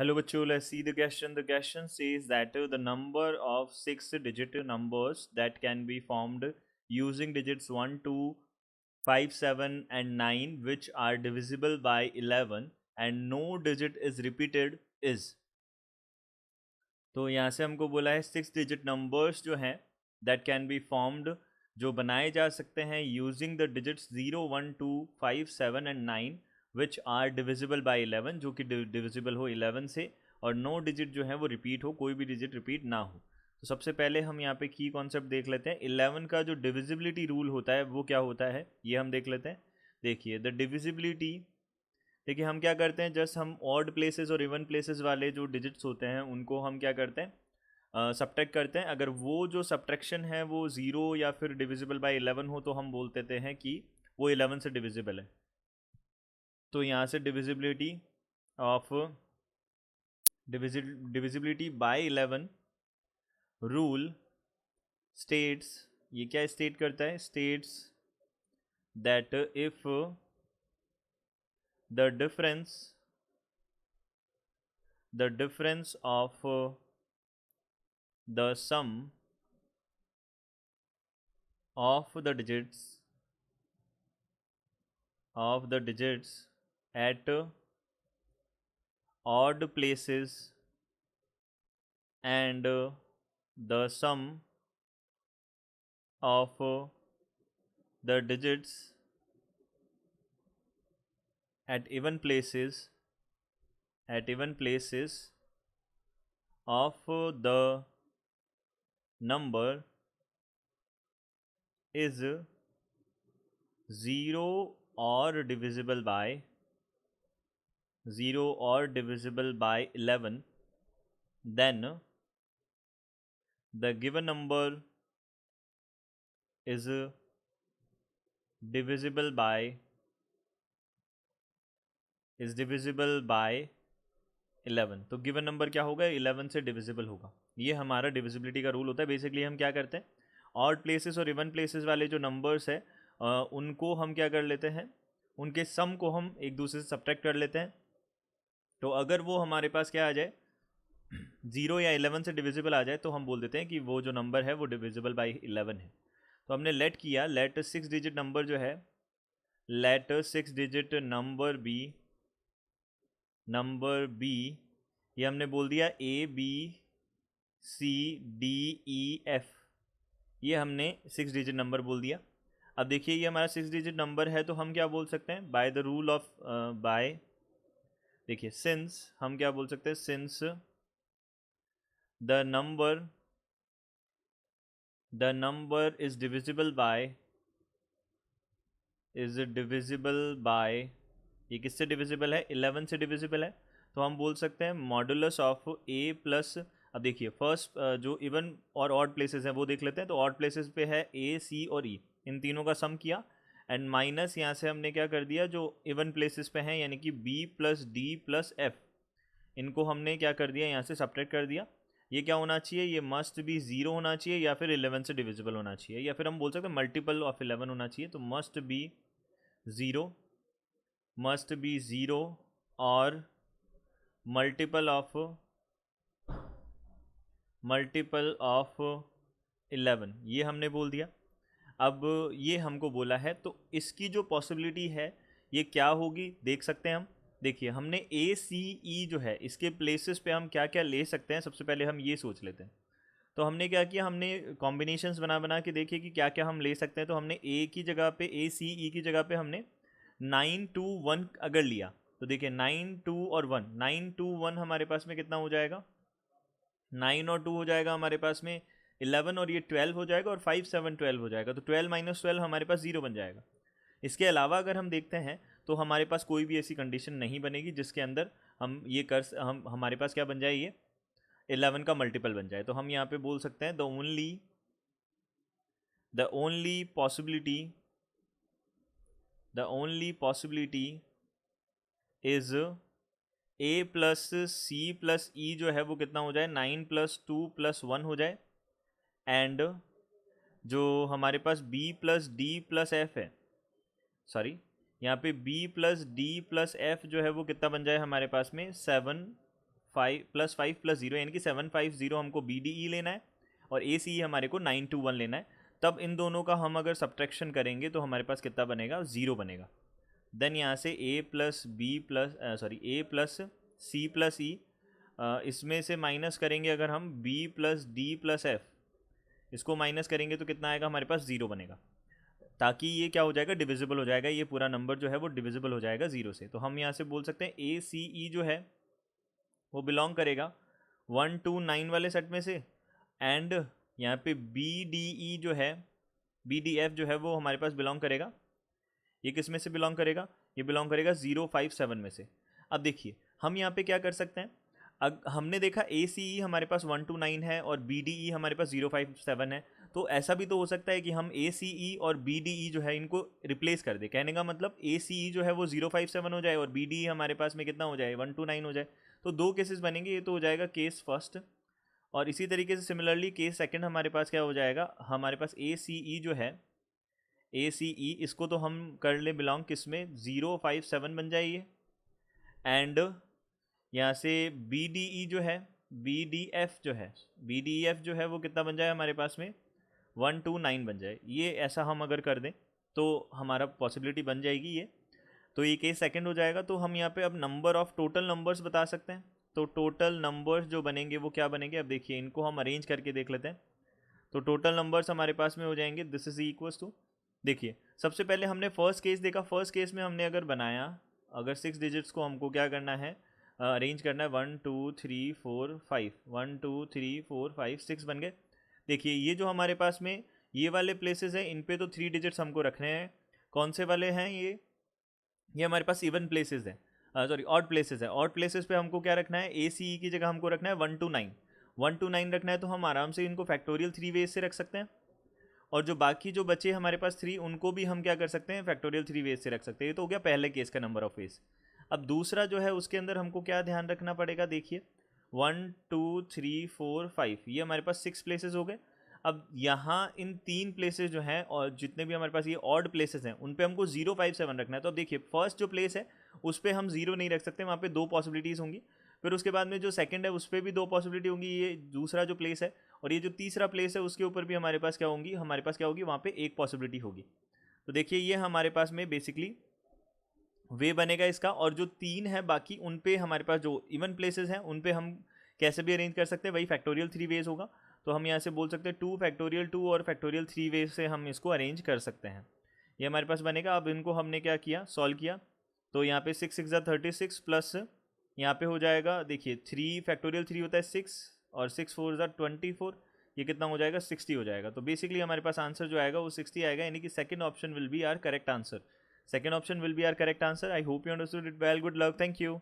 Hello bachcho, let's see the question. The question says that the number of 6-digit numbers that can be formed using digits 1, 2, 5, 7 and 9 which are divisible by 11 and no digit is repeated is. तो यहाँ से हमको बोला है 6-digit numbers जो हैं that can be formed जो बनाए जा सकते हैं using the digits 0, 1, 2, 5, 7 and 9 which are divisible by 11 जो कि डिविजिबल हो 11 से और नो डिजिट जो है वो रिपीट हो, कोई भी डिजिट रिपीट ना हो। तो सबसे पहले हम यहाँ पे की कॉन्सेप्ट देख लेते हैं। 11 का जो डिविजिबिलिटी रूल होता है वो क्या होता है ये हम देख लेते हैं। देखिए द डिविजिबिलिटी, देखिए हम क्या करते हैं, जस्ट हम ऑड प्लेसेस और इवन प्लेसेस वाले जो डिजिट्स होते हैं उनको हम क्या करते हैं, सब्ट्रैक्ट करते हैं। अगर वो जो सब्ट्रैक्शन है वो 0 या फिर डिविजिबल बाई 11 हो तो हम बोल देते हैं कि वो 11 से डिविजिबल है। तो यहाँ से डिविजिबिलिटी बाय 11 रूल स्टेट्स, ये क्या स्टेट करता है, states that if the difference of the sum of the digits at odd places and the sum of the digits at even places of the number is 0 or divisible by 11, then the given number is divisible by 11। तो given number क्या होगा, 11 से divisible होगा। ये हमारा divisibility का rule होता है। बेसिकली हम क्या करते हैं, ऑड प्लेसेस और इवन प्लेसेस वाले जो नंबर्स है उनको हम क्या कर लेते हैं, उनके सम को हम एक दूसरे से सब्ट्रैक्ट कर लेते हैं। तो अगर वो हमारे पास क्या आ जाए, 0 या 11 से डिविजिबल आ जाए तो हम बोल देते हैं कि वो जो नंबर है वो डिविजिबल बाई 11 है। तो हमने लेट किया, लेट 6 डिजिट नंबर जो है, लेट 6 डिजिट नंबर बी, ये हमने बोल दिया ABCDEF, ये हमने 6 डिजिट नंबर बोल दिया। अब देखिए ये हमारा 6 डिजिट नंबर है तो हम क्या बोल सकते हैं, बाय द रूल ऑफ देखिए सिंस, हम क्या बोल सकते हैं, since the number is divisible by, ये किससे डिविजिबल है, 11 से डिविजिबल है। तो हम बोल सकते हैं मॉडुलस ऑफ A प्लस, अब देखिए फर्स्ट जो इवन और ऑड प्लेसेस हैं वो देख लेते हैं। तो ऑड प्लेसेस पे है A, C और E, इन तीनों का सम किया एंड माइनस यहाँ से हमने क्या कर दिया, जो इवन प्लेसेस पे हैं यानी कि B plus D plus F, इनको हमने क्या कर दिया, यहाँ से सब्ट्रैक्ट कर दिया। ये क्या होना चाहिए, ये मस्ट बी 0 होना चाहिए या फिर 11 से डिविजिबल होना चाहिए, या फिर हम बोल सकते हैं मल्टीपल ऑफ 11 होना चाहिए। तो मस्ट बी 0 और मल्टीपल ऑफ 11, ये हमने बोल दिया। अब ये हमको बोला है तो इसकी जो पॉसिबिलिटी है ये क्या होगी देख सकते हैं हम। देखिए हमने ACE जो है इसके प्लेसेस पे हम क्या क्या ले सकते हैं, सबसे पहले हम ये सोच लेते हैं। तो हमने क्या किया, हमने कॉम्बिनेशंस बना के देखिए कि क्या क्या हम ले सकते हैं। तो हमने A की जगह पे, ACE की जगह पे हमने 9, 2, 1 अगर लिया तो देखिए 9, 2 और 1, 9, 2, 1 हमारे पास में कितना हो जाएगा, 9 और 2 हो जाएगा हमारे पास में 11 और ये 12 हो जाएगा और 5, 7, 12 हो जाएगा। तो 12 माइनस 12 हमारे पास 0 बन जाएगा। इसके अलावा अगर हम देखते हैं तो हमारे पास कोई भी ऐसी कंडीशन नहीं बनेगी जिसके अंदर हम ये हम हमारे पास क्या बन जाए, ये 11 का मल्टीपल बन जाए। तो हम यहाँ पे बोल सकते हैं the only possibility is A plus C plus E जो है वो कितना हो जाए, 9 प्लस 2 प्लस 1 हो जाए एंड जो हमारे पास B plus D plus F है, सॉरी यहाँ पे B plus D plus F जो है वो कितना बन जाए हमारे पास में 7, 5+5+0 यानी कि 750 हमको BDE लेना है और ACE हमारे को 921 लेना है। तब इन दोनों का हम अगर सब्ट्रैक्शन करेंगे तो हमारे पास कितना बनेगा, 0 बनेगा। देन यहाँ से A plus C plus E, इसमें से माइनस करेंगे अगर हम B plus D plus F, इसको माइनस करेंगे तो कितना आएगा हमारे पास, 0 बनेगा। ताकि ये क्या हो जाएगा, डिविजिबल हो जाएगा, ये पूरा नंबर जो है वो डिविजिबल हो जाएगा 0 से। तो हम यहाँ से बोल सकते हैं ACE जो है वो बिलोंग करेगा 1 2 9 वाले सेट में से, एंड यहाँ पे BDE जो है, BDF जो है वो हमारे पास बिलोंग करेगा, ये किस में से बिलोंग करेगा, ये बिलोंग करेगा 0 5 7 में से। अब देखिए हम यहाँ पे क्या कर सकते हैं, हमने देखा ACE हमारे पास 1 2 9 है और BDE हमारे पास 0 5 7 है, तो ऐसा भी तो हो सकता है कि हम ACE और BDE जो है इनको रिप्लेस कर दे। कहने का मतलब ACE जो है वो 0 5 7 हो जाए और BDE हमारे पास में कितना हो जाए, 1 2 9 हो जाए। तो दो केसेस बनेंगे, ये तो हो जाएगा केस फर्स्ट, और इसी तरीके से सिमिलरली केस सेकंड हमारे पास क्या हो जाएगा, हमारे पास ACE जो है, ACE इसको तो हम कर ले बिलोंग किस में, 0 5 7 बन जाइए, एंड यहाँ से BDE जो है, BDF जो है वो कितना बन जाए हमारे पास में, 1 2 9 बन जाए। ये ऐसा हम अगर कर दें तो हमारा पॉसिबिलिटी बन जाएगी ये। तो ये केस सेकंड हो जाएगा। तो हम यहाँ पे अब नंबर ऑफ टोटल नंबर्स बता सकते हैं। तो टोटल नंबर्स जो बनेंगे वो क्या बनेंगे, अब देखिए इनको हम अरेंज करके देख लेते हैं। तो टोटल नंबर्स हमारे पास में हो जाएंगे, दिस इज इक्वल्स टू, देखिए सबसे पहले हमने फर्स्ट केस देखा, फर्स्ट केस में हमने अगर बनाया, अगर 6 डिजिट्स को हमको क्या करना है, अरेंज करना है, 1 2 3 4 5, 1 2 3 4 5 6 बन गए। देखिए ये जो हमारे पास में ये वाले प्लेसेस हैं, इन पे तो 3 डिजिट्स हमको रखने हैं। कौन से वाले हैं ये हमारे पास इवन प्लेसेस हैं, सॉरी ऑड प्लेसेस है। ऑड प्लेसेस पे हमको क्या रखना है, ACE की जगह हमको रखना है 1 2 9, 1 2 9 रखना है। तो हम आराम से इनको फैक्टोरियल 3 वेज से रख सकते हैं, और जो बाकी जो बचे हमारे पास 3, उनको भी हम क्या कर सकते हैं, फैक्टोरियल 3 वेज से रख सकते हैं। ये तो हो गया पहले केस का नंबर ऑफ वेज। अब दूसरा जो है उसके अंदर हमको क्या ध्यान रखना पड़ेगा, देखिए 1 2 3 4 5, ये हमारे पास 6 प्लेसेस हो गए। अब यहाँ इन 3 प्लेसेस जो हैं और जितने भी हमारे पास ये ऑड प्लेसेस हैं उन पे हमको 0 5 7 रखना है। तो अब देखिए फर्स्ट जो प्लेस है उस पर हम 0 नहीं रख सकते, वहाँ पे 2 पॉसिबिलिटीज़ होंगी। फिर उसके बाद में जो सेकंड है उस पर भी 2 पॉसिबिलिटी होंगी, ये दूसरा जो प्लेस है, और ये जो तीसरा प्लेस है उसके ऊपर भी हमारे पास क्या होंगी, वहाँ पे 1 पॉसिबिलिटी होगी। तो देखिए ये हमारे पास में बेसिकली वे बनेगा इसका, और जो 3 है बाकी उन पे हमारे पास जो इवन प्लेसेस हैं उन पे हम कैसे भी अरेंज कर सकते हैं, वही फैक्टोरियल 3 वेज होगा। तो हम यहाँ से बोल सकते हैं 2 फैक्टोरियल 2 और फैक्टोरियल 3 वेज से हम इसको अरेंज कर सकते हैं। ये हमारे पास बनेगा। अब इनको हमने क्या किया, सॉल्व किया। तो यहाँ पे 6 6 36 प्लस यहाँ पे हो जाएगा, देखिए 3 फैक्टोरियल 3 होता है 6 और 6 4 24, ये कितना हो जाएगा, 60 हो जाएगा। तो बेसिकली हमारे पास आंसर जो आएगा वो 60 आएगा, यानी कि second option will be our correct answer. Second option will be our correct answer. I hope you understood it well. Good luck. Thank you.